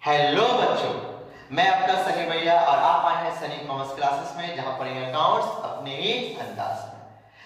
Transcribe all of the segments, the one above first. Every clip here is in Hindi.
हेलो बच्चों, मैं आपका सनी भैया और आप आए हैं सनी कॉमर्स क्लासेस में, जहां पर अकाउंट्स अपने ही अंदाज में।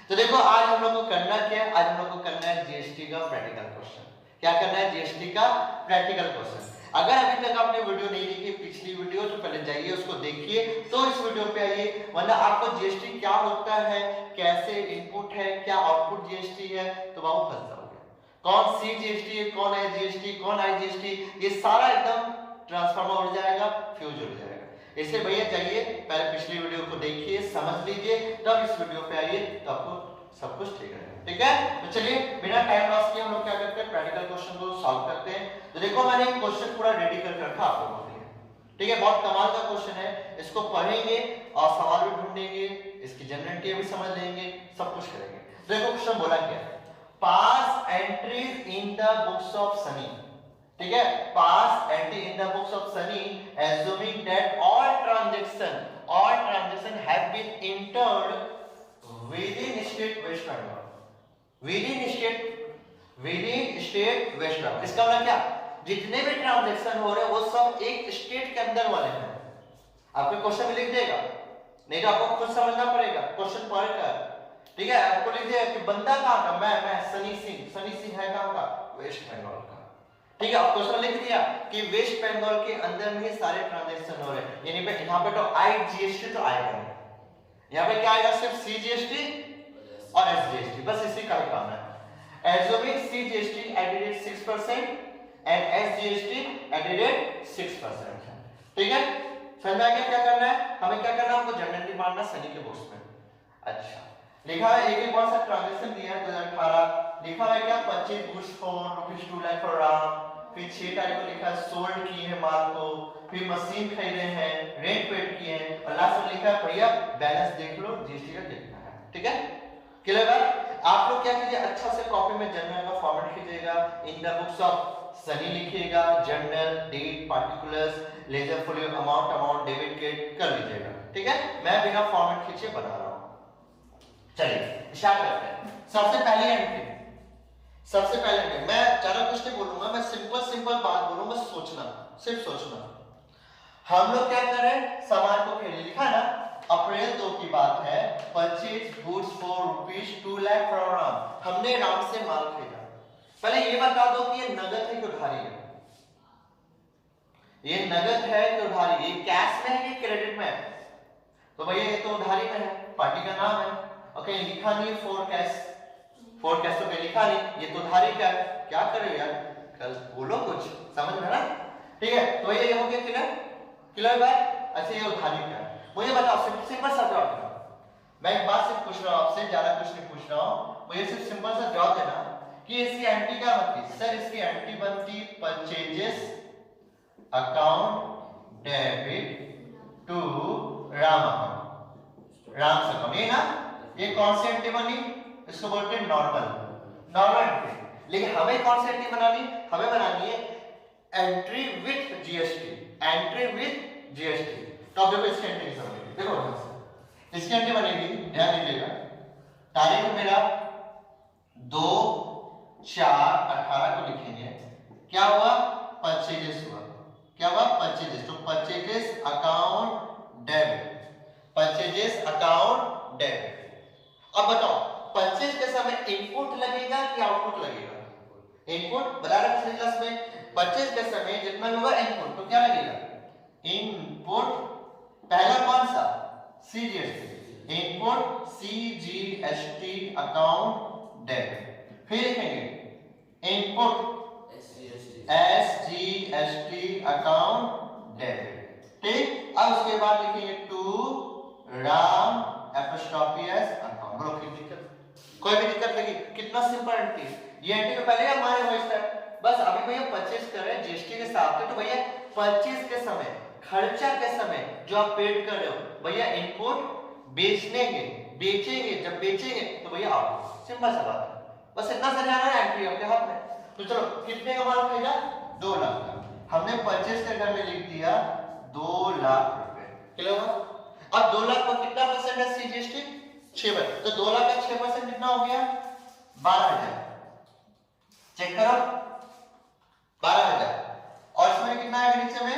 तो देखो, आज हम लोग को करना क्या है? आज हम लोग को करना है जीएसटी का प्रैक्टिकल क्वेश्चन। क्या करना है? जीएसटी का प्रैक्टिकल क्वेश्चन। अगर अभी तक आपने वीडियो नहीं देखी, पिछली वीडियो, तो पहले जाइए उसको देखिए, तो इस वीडियो पे आइए। वरना आपको जीएसटी क्या होता है, कैसे इनपुट है, क्या आउटपुट जीएसटी है, तो बाबू फंस जाओगे। कौन सी जीएसटी है, कौन है जीएसटी, कौन आई जीएसटी, ये सारा एकदम ट्रांसफार्मर हो जाएगा, फ्यूज हो जाएगा। इससे भैया चाहिए पहले पिछली वीडियो को देखिए, समझ लीजिए, तब इस वीडियो पे आइए, तो आपको सब कुछ ठीक है। ठीक है, तो चलिए बिना टाइम लॉस किए हम लोग क्या करते हैं, प्रैक्टिकल क्वेश्चन को सॉल्व करते हैं। तो देखो, मैंने एक क्वेश्चन पूरा रेडी करके रखा आप लोगों के लिए। ठीक है, बहुत कमाल का क्वेश्चन है। इसको पढ़ेंगे और सवाल भी ढूंढेंगे, इसकी जनरल भी समझ लेंगे, सब कुछ करेंगे। देखो क्वेश्चन बोला क्या है, pass entries in the books of Sunny. ठीक है, pass entry in the books of Sunny assuming that all transaction have been entered within state West Bengal, within state West Bengal। इसका मतलब क्या, जितने भी ट्रांजैक्शन हो रहे हैं वो सब एक स्टेट के अंदर वाले हैं। आपको क्वेश्चन में लिख देगा, नहीं तो आपको खुद समझना पड़ेगा क्वेश्चन पढ़कर। ठीक है, आपको लिख देगा कि बंदा कहां का, मैं सनी सिंह है कहां का, वेस्ट बंगाल का। ठीक है, अब क्वेश्चन लिख दिया कि वेस्ट बंगाल के अंदर में सारे ट्रांजैक्शन हो रहे हैं, यानी पे यहां पे तो आई जीएसटी तो आएगा नहीं, यहां पे क्या आएगा, सिर्फ सी जीएसटी और एस जीएसटी, बस इसी का ही काम है। Assuming C GST added 6% and S GST added 6%। ठीक है, समझ में आ गया क्या करना है, हमें क्या करना है, हमको जनरली मारना सनी के बुक्स में। अच्छा, लिखा है एक कौन सा ट्रांजैक्शन दिया है 2018, लिखा है क्या, 25 goods for ₹2 lakh for Ram, फिर 6 तारीख को लिखा है सोल्ड किए हैं माल को, फिर मशीन खरीदे हैं, रेंट पेड किए हैं, और लास्ट में लिखा है भैया बैलेंस देख लो जीएसटी का कितना है। ठीक है, क्लियर है? आप लोग क्या कीजिए, अच्छा से कॉपी में जर्नल का फॉर्मेट कीजिएगा, in the books of Sunny लिखिएगा, journal, date, particulars, ledger folio, amount, debit, credit कर लीजिएगा। ठीक है, मैं बिना फॉर्मेट खींचे बना रहा हूं। चलिए स्टार्ट करते हैं। सबसे पहली एंट्री, मैं ज्यादा कुछ नहीं बोलूंगा, मैं सिंपल बात बोलूंगा, सोचना, सिर्फ सोचना। हम लोग क्या कर रहे हैं, सामान को खरीद, लिखा है ना, अप्रैल 2 की बात है, purchase goods for ₹2 lakh from Ram, हमने राम से माल खरीदा। पहले ये बता दो कि ये नगद है कि उधारी है, ये नगद है कि उधारी, ये कैश में है कि क्रेडिट में है? तो भैया ये तो उधारी में है, पार्टी का नाम है, ओके, लिखा नहीं फॉर कैश तो कहीं लिखा नहीं, ये तो उधारी का है, क्या करें यार, कल बोलो कुछ, समझ में ना? ठीक है, तो ये हो गया क्लियर बात। अच्छा, ये उधारी का है, मुझे बताओ, सिंपल सा जवाब देना। मैं एक बात सिर्फ पूछ रहा हूं आपसे, ज्यादा कुछ नहीं पूछ रहा हूं, मुझे सिर्फ सिंपल सा जवाब देना कि इसकी एंट्री क्या बनती। सर इसकी एंट्री बनती purchases account debit to Ram account, Ram से कम, ये ना, ये कौन सी एंट्री बनी, इसको बोलते हैं नॉर्मल एंट्री। लेकिन हमें कौन सी एंट्री बनानी, हमें बनानी है एंट्री विथ जीएसटी, तो अब देखो इसकी एंट्री कैसे बनेगी, देखो इसकी एंट्री बनेगी, ध्यान दीजिएगा, तारीख मेरा 2/4/18 को लिखेंगे, क्या हुआ, परचेजेस हुआ, क्या हुआ, परचेजेस, तो परचेजेस अकाउंट डेबिट। अब बताओ, परचेज के समय इनपुट लगेगा कि आउटपुट लगेगा, इनपुट बता रहा है क्लास में, परचेज के समय जितना होगा इनपुट, तो क्या लगेगा, इनपुट, पहला कौन सा, CGST, input CGST account debit, फिर लिखेंगे इनपुट एसजीएसटी अकाउंट डेबिट। ठीक, अब उसके बाद लिखेंगे टू राम एपोस्ट्रोफियस अकाउंट। बोलो कोई भी दिक्कत लगी, कितना सिंपल एंट्री, ये एंट्री तो पहले हमारे हुआ है, बस अभी भैया परचेज कर रहे हैं जीएसटी के साथ, तो भैया परचेज के समय, खर्चा के समय जो आप पेड कर रहे हो, भैया इनपुट बेचेंगे, जब बेचेंगे तो भैया आउटपुट, सिंपल सा बात है, बस इतना सा जाना है, एंट्री आपके हाथ में। तो चलो, कितने का माल खरीदा, 2 लाख का, हमने परचेज के अंदर में लिख दिया 2 लाख रुपए, क्लियर हुआ? अब 2 लाख पर कितना परसेंट है सीजीएसटी, 6%, तो 2 लाख का 6% कितना हो गया, 12,000, चेक करो, 12,000, और इसमें कितना है नीचे में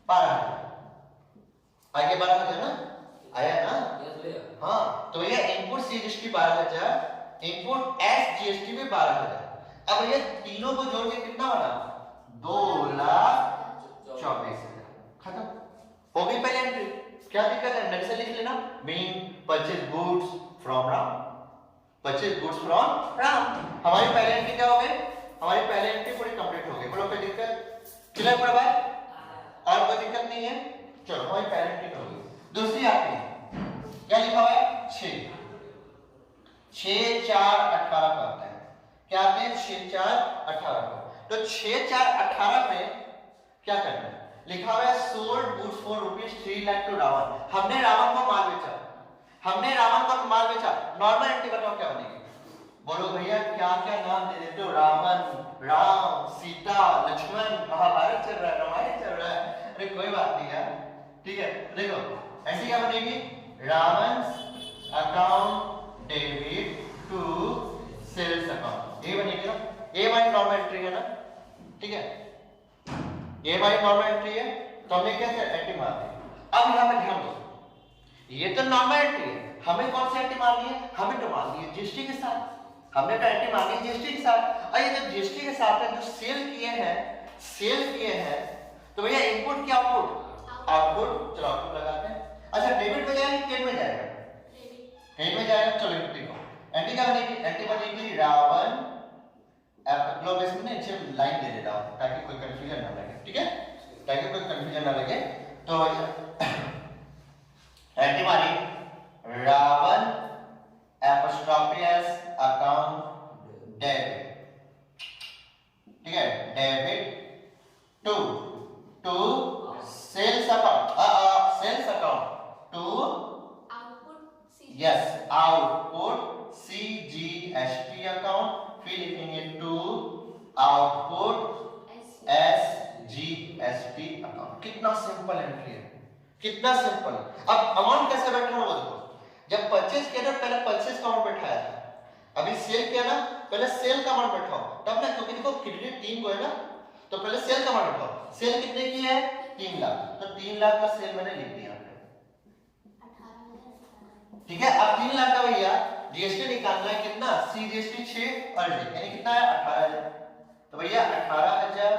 12,000 आगे 12,000 ना आया ना। हाँ तो ये इनपुट सीजीएसटी 12,000, इनपुट एसजीएसटी भी 12,000। अब ये तीनों को जोड़ के कितना बना 2,24,000। खत्म हो गई पहले एंट्री। क्या दिक्कत है मेरे से लिख लेना being purchase goods from Ram, purchase goods from Ram. हमारी पहली एंट्री क्या हो गई, हमारी पहली एंट्री पूरी कंप्लीट हो गई। बोलो कोई दिक्कत क्लियर पूरा बात और कोई दिक्कत नहीं है। चलो हमारी पहली एंट्री हो गई। दूसरी आपकी क्या लिखा हुआ है 6 4 18 का आता है। क्या आते हैं 6 4 18 का। तो 6 4 18 में क्या करना है लिखा हुआ है sold goods for ₹3 lakh to Ravan. हमने रावण को माल बेचा, हमने रावण को माल बेचा। नॉर्मल एंट्री बताओ क्या बनेगी। बोलो भैया क्या क्या नाम दे देते हो, रावण, राम, सीता, लक्ष्मण, महाभारत चल रहा है, रामायण चल रहा है। अरे कोई बात नहीं यार, ठीक है। देखो एंट्री क्या बनेगी Ravan account debit to sales account, ये बनेगी ना। ये हमारी नॉर्मल एंट्री है ना, ठीक है। ये हमारी नॉर्मल एंट्री है तो हमने क्या किया एंट्री मार दी। अब यहां पे ध्यान दो ये तो नॉर्मल एंट्री है, हमें कौन सी एंट्री मारनी है, हमें तो मारनी है जीएसटी के साथ। हमने तो एंट्री मारनी है जीएसटी के साथ। और ये जो जीएसटी के साथ है जो सेल किए हैं तो भैया इनपुट क्या आउटपुट, आउटपुट। चलो आउटपुट लगाते हैं। अच्छा डेबिट में जाएगा क्रेडिट में जाएगा, क्रेडिट में जाएगा। चलो देखो एंट्री क्या बनेगी, एंट्री बनेगी रावण लोग इसमें नीचे लाइन दे देता हूं ताकि कोई कंफ्यूजन ना लगे, ठीक है, ताकि कोई कंफ्यूजन ना लगे। तो एंट्री मारी Ravan apostrophe S account debit, ठीक है, debit to sales account, sales account to output, yes output CGST account, फिर लिखेंगे टू आउटपुट एसजीएसटी अकाउंट। कितना सिंपल एंट्री है, कितना सिंपल। अब अमाउंट कैसे बैठा वो देखो। जब परचेज किया था पहले परचेज का अमाउंट बैठाया था, अभी सेल किया ना पहले सेल का अमाउंट बैठाओ तब ना, क्योंकि देखो क्रेडिट 3 को है ना तो पहले सेल का अमाउंट बैठाओ। सेल कितने की है 3 लाख, तो 3 लाख का सेल मैंने लिख दिया, ठीक है। अब 3 लाख का भैया जीएसटी निकालना है कितना, सीजीएसटी 6 और डी यानी कितना है 18,000। तो भैया 18,000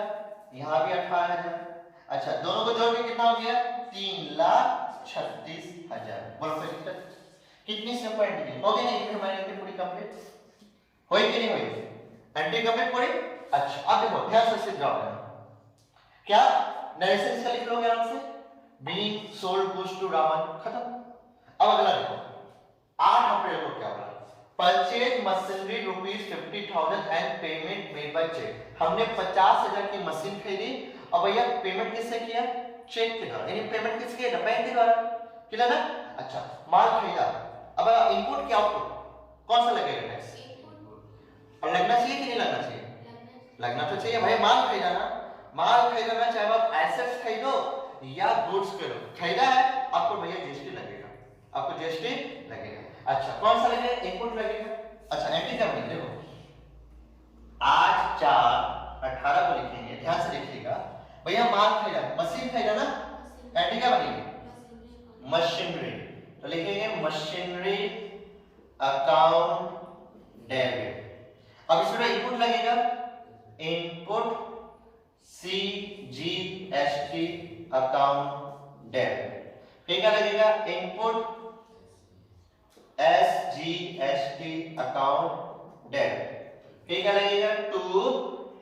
यहां भी 18,000। अच्छा दोनों को जोड़ के कितना हो गया 3,36,000। बोलो फिर कितनी सिंपल एंट्री हो गई। नहीं हमारी एंट्री पूरी कंप्लीट हुई कि नहीं हुई, एंट्री कंप्लीट पूरी। अच्छा अब देखो ध्यान से जवाब देना। क्या नरेशन इसका लिख लोगे आराम से being sold goods to Ravan, खत्म। अब अगला देखो 8 अप्रैल को क्या हुआ, purchase machinery ₹50,000 and payment made by cheque. हमने 50,000 की मशीन खरीदी और भैया पेमेंट किससे किया, चेक के द्वारा, यानी पेमेंट किसके किया बैंक के द्वारा, क्लियर ना। अच्छा माल खरीदा, अब इनपुट क्या आउटपुट कौन सा लगेगा टैक्स, और लगना चाहिए कि नहीं लगना चाहिए, लगना तो चाहिए भाई। माल खरीदा ना, माल खरीदना चाहे आप एसेट्स खरीदो या गुड्स खरीदा है आपको भैया जीएसटी लगेगा, आपको जीएसटी लगेगा। अच्छा कौन सा लगेगा, इनपुट लगेगा। अच्छा एंट्री क्या बनेगी देखो आज 4/18 को लिखेंगे, ध्यान से लिखिएगा भैया। माल खरीदा मशीन खरीदा ना, एंट्री क्या बनेगी मशीनरी, तो लिखेंगे मशीनरी अकाउंट डेबिट। अब इसमें इनपुट लगेगा इनपुट सीजीएसटी अकाउंट डेबिट, फिर क्या लगेगा इनपुट एसजीएसटी अकाउंट डेबिट, फिर क्या लगेगा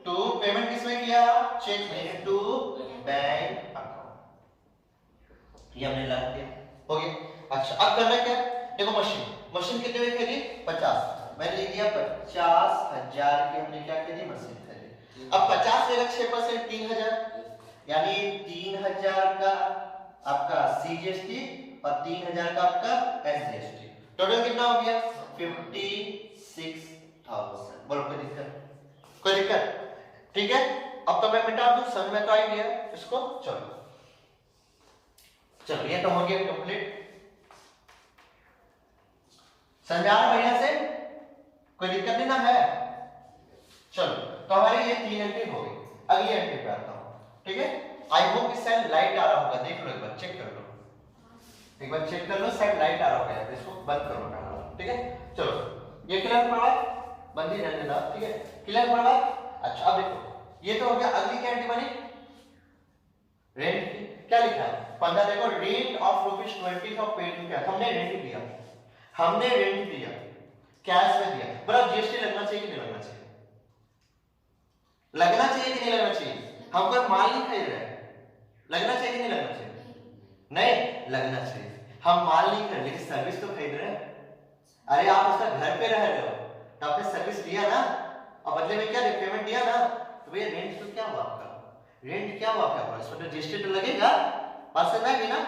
टू पेमेंट किसमें किया चेक में, टू बैंक अकाउंट, ये हमने लगा दिया हो गया। अच्छा अब करना क्या देखो मशीन कितने में खरीदी 50, मैंने लिख दिया 50,000 की हमने क्या खरीदी मशीन खरीदी। अब 50 से 6% 3,000 यानी 3,000 का आपका सीजीएसटी और 3,000 का आपका एसजीएसटी, टोटल कितना हो गया 56,000। बोलो कोई दिक्कत, कोई दिक्कत, ठीक है। अब तो मैं मिटा दूं, समझ में तो आ गया इसको। चलो ये तो हो गया कंप्लीट, समझा बढ़िया से, कोई दिक्कत नहीं ना है। चलो तो हमारी ये 3 एंट्री हो गई। अगली एंट्री पे आता हूं, ठीक है। आई होप इस साइड लाइट आ रहा होगा, देख लो एक बार, चेक कर लो, एक बार चेक कर लो, साइड लाइट आ रहा होगा, इसको बंद करो कैमरा, ठीक है। चलो ये क्लियर पड़ा, बंद ही रहने दो, ठीक है, क्लियर पड़ा। अच्छा अब देखो ये तो हो गया, अगली क्या एंट्री बनी, रेंट की, क्या लिखा है 15, देखो rent of ₹20 of paid to cash, हमने रेंट दिया, हमने रेंट दिया, कैश में दिया, बराबर जीएसटी लगना चाहिए कि नहीं लगना चाहिए, लगना चाहिए कि नहीं लगना चाहिए, हम कोई माल नहीं खरीद रहे, लगना चाहिए कि नहीं लगना चाहिए, नहीं लगना चाहिए, हम माल नहीं खरीद लेकिन सर्विस तो खरीद रहे हैं। अरे आप उसका घर पे रह रहे हो तो आपने सर्विस दिया ना, और बदले में क्या पेमेंट दिया ना, तो भैया रेंट तो क्या हुआ आपका, रेंट क्या हुआ आपका, इसमें तो जीएसटी तो लगेगा, बात समझ में आई ना।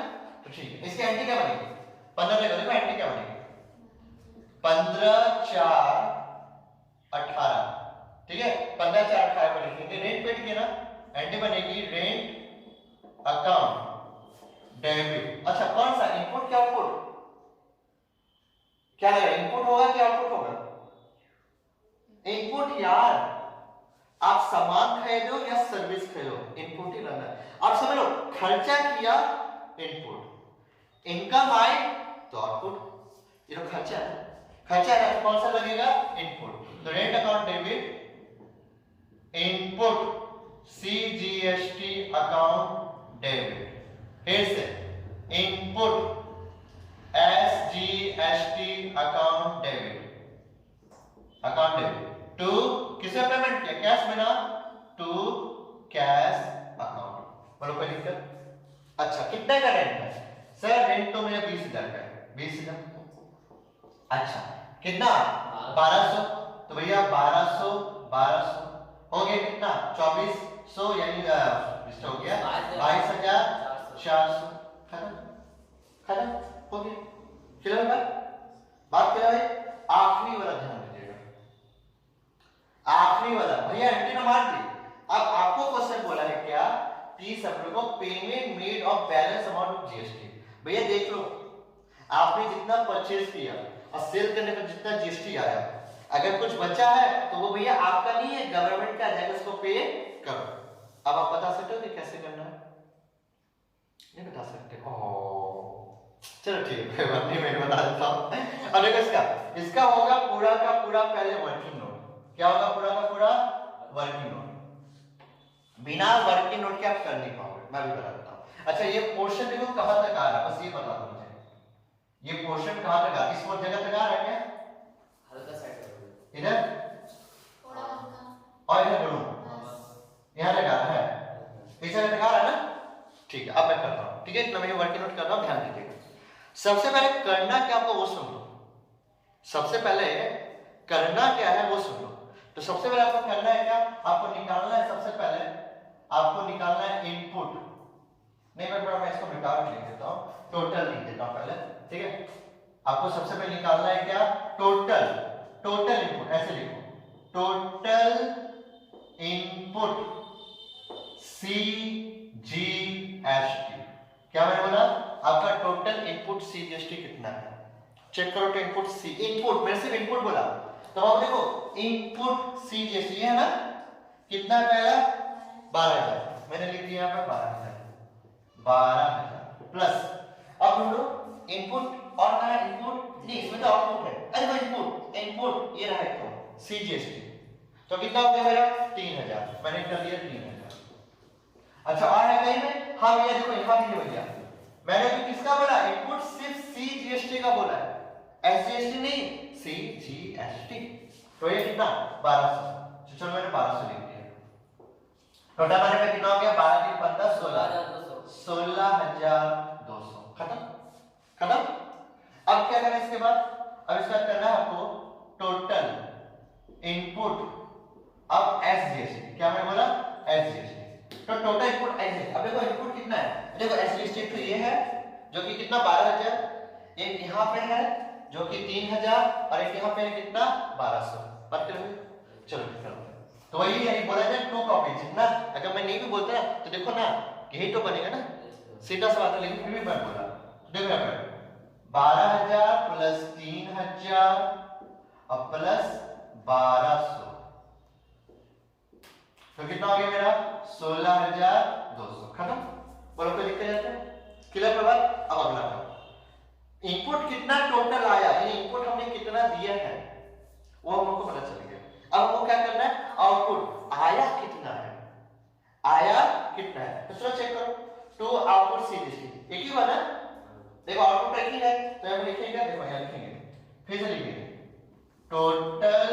तो ठीक है, इसकी एंट्री क्या बनेगी 15 देखो, देखो एंट्री क्या बनेगी 15/4/18, ठीक है, 15/4/18 को लिखेंगे, रेंट पेड किया ना, एंट्री बनेगी रेंट अकाउंट डेबिट। अच्छा कौन सा, इनपुट क्या आउटपुट, क्या लगा इनपुट होगा कि आउटपुट होगा, इनपुट यार, आप सामान खरीदो या सर्विस खरीदो इनपुट ही लगना है, आप समझ लो, खर्चा किया इनपुट, इनकम आए तो आउटपुट, ये तो खर्चा है, खर्चा है तो कौन सा लगेगा इनपुट, तो rent account debit input CGST account debit, फिर से input SGST account debit, account debit to किसे पेमेंट किया, कैश में ना, टू कैश अकाउंट, बोलो कोई दिक्कत। अच्छा कितना का रेंट है सर, रेंट तो मेरा 20,000 का है, 20,000, अच्छा कितना 1200, तो भैया 1200 हो गया कितना 2400, यानी हो गया 22,400, खत्म खत्म हो गया, क्लियर बात क्या है। आखिरी वाला ध्यान दीजिएगा, आखिरी वाला भैया एंट्री ना मार दी, अब आपको क्वेश्चन बोला है क्या 30 अप्रैल को payment made of balance amount of GST, भैया देख लो आपने जितना परचेज किया और सेल करने पर जितना जीएसटी आया, अगर कुछ बचा है तो वो भैया आपका नहीं है, गवर्नमेंट का जाएगा, उसको पे करो। अब आप बता सकते हो कि कैसे करना है, नहीं बता सकते, चलो ठीक है कोई बात नहीं, मैं बता देता हूं। अब देखो इसका होगा पूरा का पूरा पहले वर्किंग नोट, क्या होगा पूरा का पूरा वर्किंग नोट, बिना वर्किंग नोट के आप कर नहीं पाओगे, मैं भी बता देता हूं। अच्छा ये पोर्शन देखो कहां तक आ रहा है, बस ये बता दो मुझे, ये पोर्शन कहां तक आ रहा है, इस जगह तक आ रहा है क्या, हल्का साइड करो इधर थोड़ा हल्का, और इधर करो यहां तक आ रहा है, इस जगह तक आ रहा है ना, ठीक है अब मैं करता हूं, ठीक है इतना मैं वर्किंग नोट कर रहा हूं, ध्यान दीजिएगा। सबसे पहले करना क्या आपको वो सुन लो, सबसे पहले करना क्या है वो सुन लो। तो सबसे पहले आपको करना है क्या, आपको निकालना है, सबसे पहले आपको निकालना है इनपुट, नहीं मैं इसको मिटा के लिख देता हूं, टोटल लिख देता हूं पहले, ठीक है। आपको सबसे पहले निकालना है क्या, टोटल, टोटल इनपुट, ऐसे लिखो टोटल इनपुट सीजीएसटी, क्या मैंने बोला आपका टोटल इनपुट सीजीएसटी कितना है, चेक करो तो इनपुट सी, इनपुट मैंने सिर्फ इनपुट बोला, तो आप देखो इनपुट सीजीएसटी है ना, कितना पहला 12,000, मैंने लिख दिया यहाँ पे 12,000 प्लस, अब ढूंढो इनपुट, और कहां है इनपुट, नहीं इसमें तो आउटपुट है, अरे भाई इनपुट इनपुट ये रहा है सीजीएसटी, तो कितना हो गया मेरा 3,000, मैंने कर दिया 3,000। अच्छा और है कहीं में, हाँ भैया देखो यहां भी भैया मैंने भी किसका बोला, इनपुट सिर्फ सीजीएसटी का बोला है, एसजीएसटी नहीं, सीजीएसटी, तो ये कितना 1200, चलो मैंने 1200 लिख दिया, टोटल हमारे में कितना हो गया 12 3 15 16,200, खत्म खत्म। अब क्या करना है इसके बाद, अब इसका करना है आपको टोटल इनपुट, अब एसजीएसटी, क्या मैंने बोला एसजीएसटी, तो टोटल इनपुट एसजीएसटी, अब देखो इनपुट कितना है, देखो एसजीएसटी तो ये है जो कि कितना 12,000, एक यहां पे है जो कि 3,000 और एक यहां पे है कितना 1200, बात करोगे, चलो करो, तो वही है बोला जाए टू कॉपी, जितना अगर मैं नहीं भी बोलता तो देखो ना यही तो बनेगा ना, सीधा सा बात है, लेकिन फिर भी मैं बोला, देखो यहाँ पे 12,000 प्लस 3,000 और प्लस 1200, तो कितना हो गया मेरा 16,200 खत्म। बोलो कोई दिक्कत है? क्लियर है बात? अब अगला काम, इनपुट कितना टोटल आया, यानी इनपुट हमने कितना दिया है वो हमको पता चल गया। अब हमको क्या करना है, आउटपुट आया कितना है, आया कितना है। तो चलो चेक करो, टू आउटपुट सीरीज एक ही बना, देखो आउटपुट एक ही है तो हम लिखेंगे, देखो यहां लिखेंगे, फिर से लिखेंगे टोटल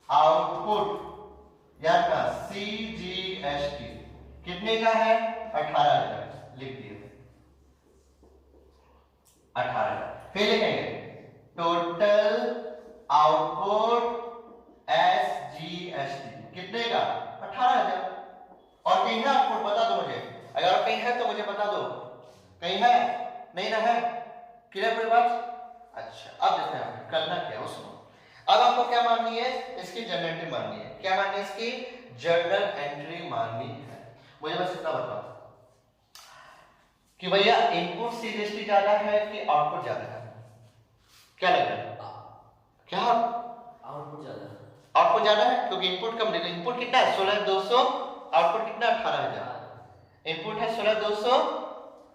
आउटपुट या का CGST कितने का है 18,000 लिख दिए 18,000। फिर लिखेंगे टोटल आउटपुट SGST कितने का 18,000। और कहीं है आउटपुट बता दो मुझे, अगर कहीं है तो मुझे बता दो, कहीं है नहीं ना है, क्लियर कोई बात? अच्छा अब देखते हैं करना क्या है उसमें। अब आपको क्या माननी है, इसकी जनरल माननी है। क्या माननी है? इसकी जर्नल एंट्री माननी है। मुझे बस इतना बताओ कि भैया इनपुट सीरीज ज्यादा है कि आउटपुट ज्यादा है, क्या लग रहा है? क्या आउटपुट ज्यादा है? आउटपुट ज्यादा है क्योंकि इनपुट कम देखो, इनपुट कितना है 16,200, आउटपुट कितना 18,000। इनपुट है 16,200,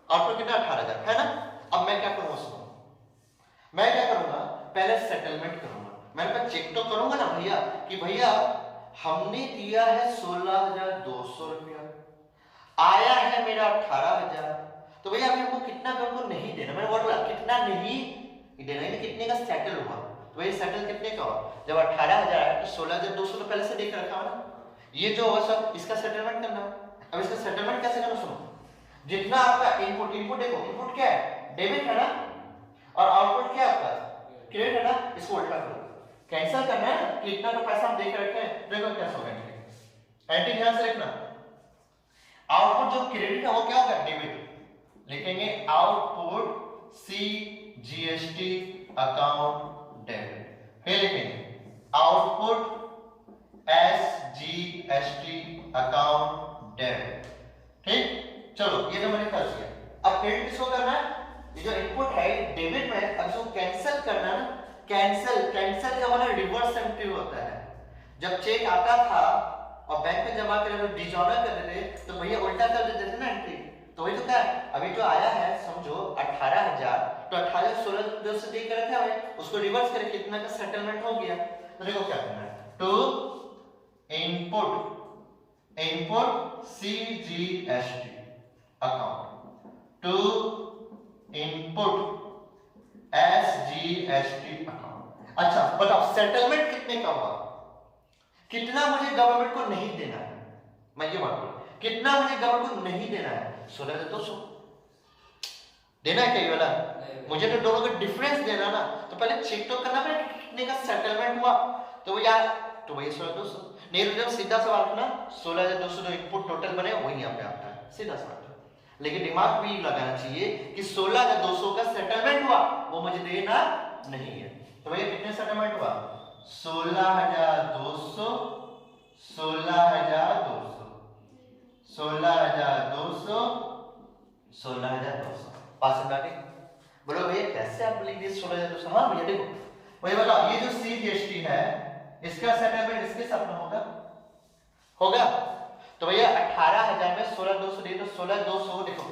आउटपुट कितना 18,000 है ना। अब मैं क्या करूंगा उसको, मैं क्या करूंगा पहले सेटलमेंट करूंगा। मैं चेक तो करूंगा ना भैया कि भैया हमने दिया है 16,200 रुपया, आया है मेरा 18,000, तो भैया अभी हमको कितना पे हमको नहीं देना, मैंने बोला कितना नहीं देना, यानी कितने का सेटल हुआ। तो भैया सेटल कितने का हुआ, जब 18,000 है तो 16,200 तो पहले से देख रखा है ना, ये जो होगा सब इसका सेटलमेंट करना है। अब इसका सेटलमेंट कैसे करना, सुनो, जितना आपका इनपुट, इनपुट देखो इनपुट क्या है डेबिट है ना, और आउटपुट क्या आपका क्रेडिट है ना, इसको उल्टा करो, कैंसिल करना है कि इतना तो पैसा हम देख रखे हैं, देखो कैसे होगा एंटी, ध्यान से रखना। आउटपुट जो क्रेडिट है वो क्या होगा डेबिट, लिखेंगे आउटपुट CGST अकाउंट डेबिट, फिर लिखेंगे आउटपुट SGST अकाउंट डेबिट। ठीक, चलो ये तो मैंने कर दिया। अब क्रेडिट किसको करना है, ये जो इनपुट है डेबिट में, अब इसको कैंसिल करना है ना, कैंसिल का मतलब रिवर्स एंट्री होता है। जब चेक आता था और बैंक में जमा करे तो डिजॉनर कर देते, तो भैया उल्टा कर देते थे ना एंट्री। तो वही तो क्या है, अभी जो आया है समझो 18,000, तो 18,000 16,200 दे कर रखा है, उसको रिवर्स करके कितना का सेटलमेंट हो गया। तो देखो क्या करना है, to input CGST account to input SGST account. अच्छा बताओ सेटलमेंट कितने का हुआ, कितना मुझे गवर्नमेंट को नहीं देना है, मैं ये बात बोलूं कितना मुझे गवर्नमेंट को नहीं देना है, 16,200 देना है क्या ये वाला, मुझे तो दोनों का डिफरेंस देना ना, तो पहले चेक तो करना पड़ेगा कितने का सेटलमेंट हुआ। तो यार तो वही 16,200 नहीं, जब सीधा सवाल अपना 16,200 जो इनपुट टोटल बने वही यहाँ पे आता है, सीधा सवाल। लेकिन दिमाग भी लगाना चाहिए कि 16,200 का सेटलमेंट हुआ वो मुझे देना नहीं है। तो भैया कितने सेटलमेंट हुआ 16,200 16,200 16,200 16,200 पास में आके बोलो भैया कैसे आप लिख दिए 16,200। हाँ भैया देखो भैया बताओ ये जो CGST है इसका सेटलमेंट इसके साथ में होगा। तो भैया 18,000 में 16,200 दिए तो 16,200 देखो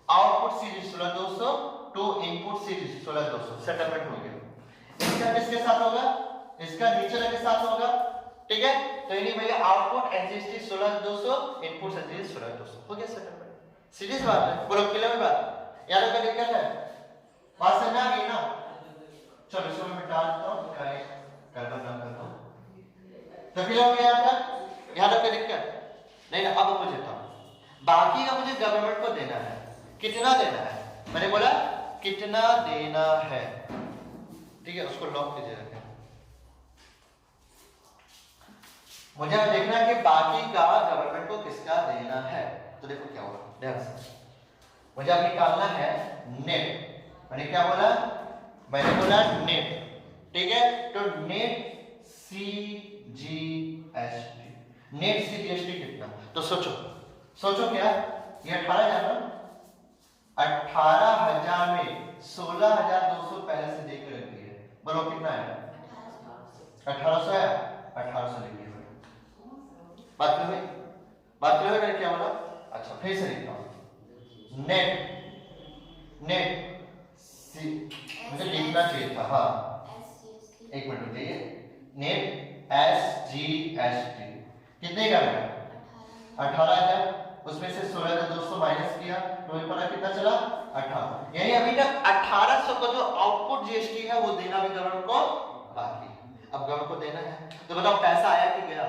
output series 16,200 to input series 16,200 settlement हो गया। इसका किसके साथ होगा, इसका नीचे के साथ होगा, ठीक है। तो यानी भैया आउटपुट SGST 16,200 इनपुट सीरीज 16,200 हो गया सेटलमेंट। सीरीज बात है, बोलो क्लियर है बात, यार कोई दिक्कत है, बात समझ आ गई ना। चलो इसको मैं मिटा देता हूं, कर दो तो क्लियर हो गया था, यहां तक कोई दिक्कत नहीं ना। अब मुझे था बाकी का मुझे गवर्नमेंट को देना है, कितना देना है, मैंने बोला कितना देना है, ठीक है उसको लॉक कीजिए। मुझे अब देखना है कि बाकी का गवर्नमेंट को किसका देना है। तो देखो क्या होगा ध्यान से, मुझे अब निकालना है नेट। मैंने क्या बोला, मैंने बोला नेट, ठीक है। तो नेट CGST, नेट CGST कितना, तो सोचो क्या ये 18,000 ना, 18,000 में 16,200 पहले से देकर रखी है, बोलो कितना है 1,800 है, 1,800 लिखिए बात क्लियर हुई? बात क्लियर हुई मैंने क्या बोला? अच्छा फिर से लिखता हूँ, नेट मुझे लिखना चाहिए था, हाँ एक मिनट रुकिए, नेट SGST कितने का है? 18,000, उसमें से 16,200 माइनस किया तो ये पड़ा कितना चला? 18। यानी अभी तक 1800 का जो आउटपुट जीएसटी है वो देना भी गवर्नमेंट को बाकी है। अब गवर्नमेंट को देना है तो बताओ पैसा आया कि गया?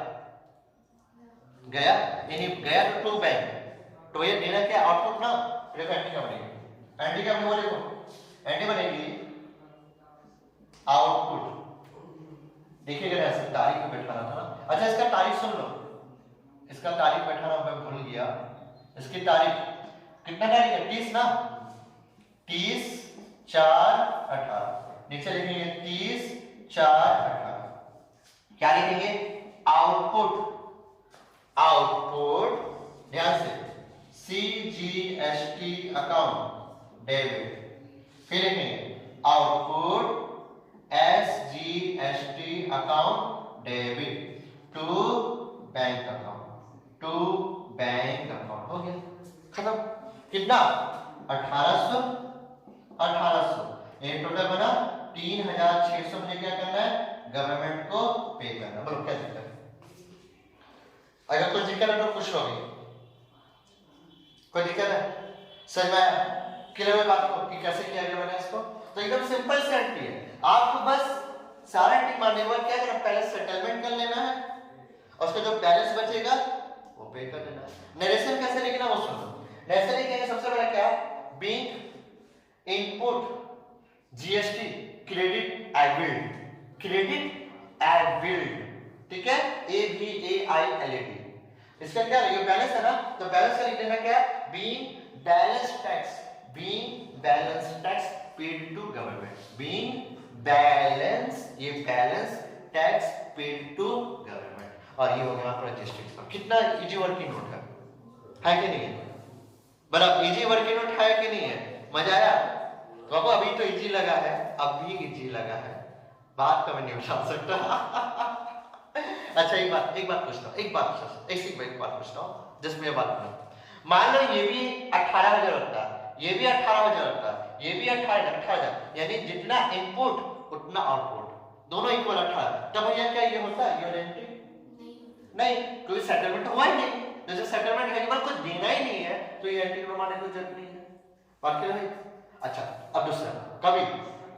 गया, यानी गया तो टू बैंक, तो ये देना क्या आउटपुट ना, देखो एंट्री क्या बनेगी? एंट्री क्या बोलेगा? एंट्री बनेगी आउटपुट, देखिएगा ऐसे तारीख में बैठाना था ना। अच्छा इसका तारीख सुन लो, इसका तारीख बैठाना मैं भूल गया, इसकी तारीख कितना तारीख है? 30 ना, 30/4/18, नीचे लिखेंगे 30/4/18, क्या लिखेंगे? आउटपुट, आउटपुट ध्यान से CGST अकाउंट डेबिट, फिर लिखेंगे output SGST account debit to bank account, to bank account, हो गया खत्म। कितना? 1800, 1800 ये टोटल बना 3,600। मुझे क्या करना है? गवर्नमेंट को पे करना। बोलो क्या दिक्कत है? अगर कोई दिक्कत है तो खुश हो गई, कोई दिक्कत है? समझ में आया क्लियर हुई बात को कि कैसे किया गया मैंने इसको? तो एकदम सिंपल से एंट्री है, आपको बस सारा एंट्री मारने के बाद क्या करना? पहले सेटलमेंट कर लेना है और उसका जो बैलेंस बचेगा वो पे कर देना है। नरेशन कैसे लिखना वो सुनो। नरेशन लिखेंगे सबसे पहले क्या? Bank input GST credit availed, credit availed, ठीक है, ABAILAD। इसका क्या ये बैलेंस है ना, तो बैलेंस का लिख देना क्या है? Being balance tax, being balance tax paid to government, being balance, ये balance tax paid to government. और ये हो गया आपका रजिस्ट्रेशन का। कितना इजी वर्किंग नोट है कि नहीं है? बराबर इजी वर्किंग नोट है कि नहीं है? मजा आया? तो आपको अभी तो इजी लगा है, अब भी इजी लगा है, बात कभी नहीं उठा सकता। अच्छा एक बात पूछता हूँ, एक बात पूछता हूँ जिसमें ये बात नहीं, मान लो ये भी 18,000 होता है, ये भी 18,000 होता है, ये भी 18,000, यानी जितना इनपुट उतना आउटपुट, दोनों इक्वल 18, तब भैया क्या ये होता है? ये एंट्री नहीं, क्योंकि सेटलमेंट हुआ ही नहीं। जैसे सेटलमेंट है कुछ देना ही नहीं है तो ये एंट्री बनाने की जरूरत नहीं है। बात क्लियर है? अच्छा अब दूसरा,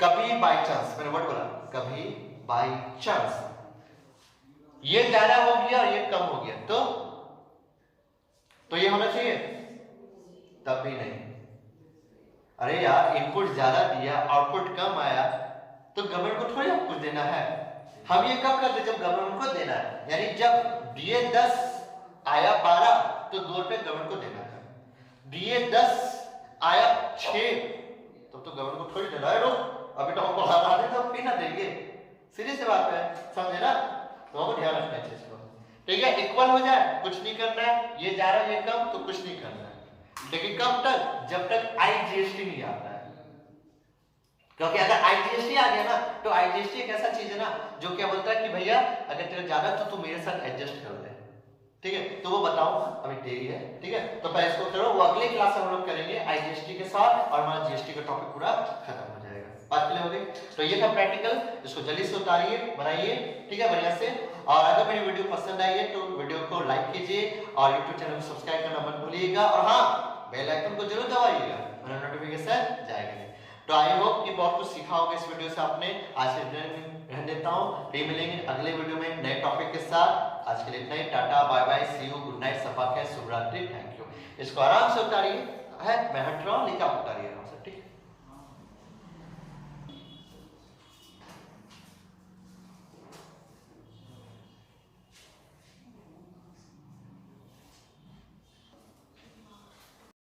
कभी बाय चांस, मैंने वर्ड बोला कभी बाय चांस ये ज्यादा हो गया और ये कम हो गया तो ये होना चाहिए? तब भी नहीं। अरे यार इनपुट ज्यादा दिया आउटपुट कम आया तो गवर्नमेंट को थोड़ी कुछ देना है। हम ये कब करते? जब गवर्नमेंट को देना है, यानी जब दिए 10 आया 12 तो 2 रुपए गवर्नमेंट को देना है, दिए 10 आया 6 तो गवर्नमेंट को थोड़ी देना है। अभी तो हमको हरा दे तो फिर ना देंगे, सीधी सी बात है, समझे ना? तो हमको ध्यान रखना है चीज को, ठीक है? इक्वल हो जाए कुछ नहीं करना है, ये जा रहा है ये कम तो कुछ नहीं करना है, लेकिन कब तक? जब तक IGST नहीं आता है। क्योंकि अगर IGST आ गया ना तो IGST एक ऐसा चीज है ना जो क्या बोलता है कि भैया अगर तेरा ज्यादा तो तू मेरे साथ एडजस्ट कर ले, ठीक है? तो वो बताओ अभी देरी है, ठीक है? तो पहले इसको करो, वो अगले क्लास में हम लोग करेंगे IGST के साथ और हमारा GST का टॉपिक पूरा खत्म हो जाएगा। बात क्लियर हो गई? तो ये था प्रैक्टिकल, इसको जल्दी से उतारिए, बनाइए, ठीक है, बढ़िया से। और अगर मेरी वीडियो पसंद आई है तो वीडियो को लाइक कीजिए और YouTube चैनल को सब्सक्राइब करना मत भूलिएगा और हाँ बेल आइकन को जरूर दबाइएगा, मेरा नोटिफिकेशन जाएगा। तो आई होप कि बहुत कुछ सीखा होगा इस वीडियो से आपने। आज के लिए रहने देता हूँ, फिर मिलेंगे अगले वीडियो में नए टॉपिक के साथ। आज के लिए इतना ही, tata bye bye, see you, good night, सफा के शुभ रात्रि, थैंक यू। इसको आराम से उतारिए, है मैं हट रहा हूँ, लेकिन आप उतारिए आराम से, ठीक है?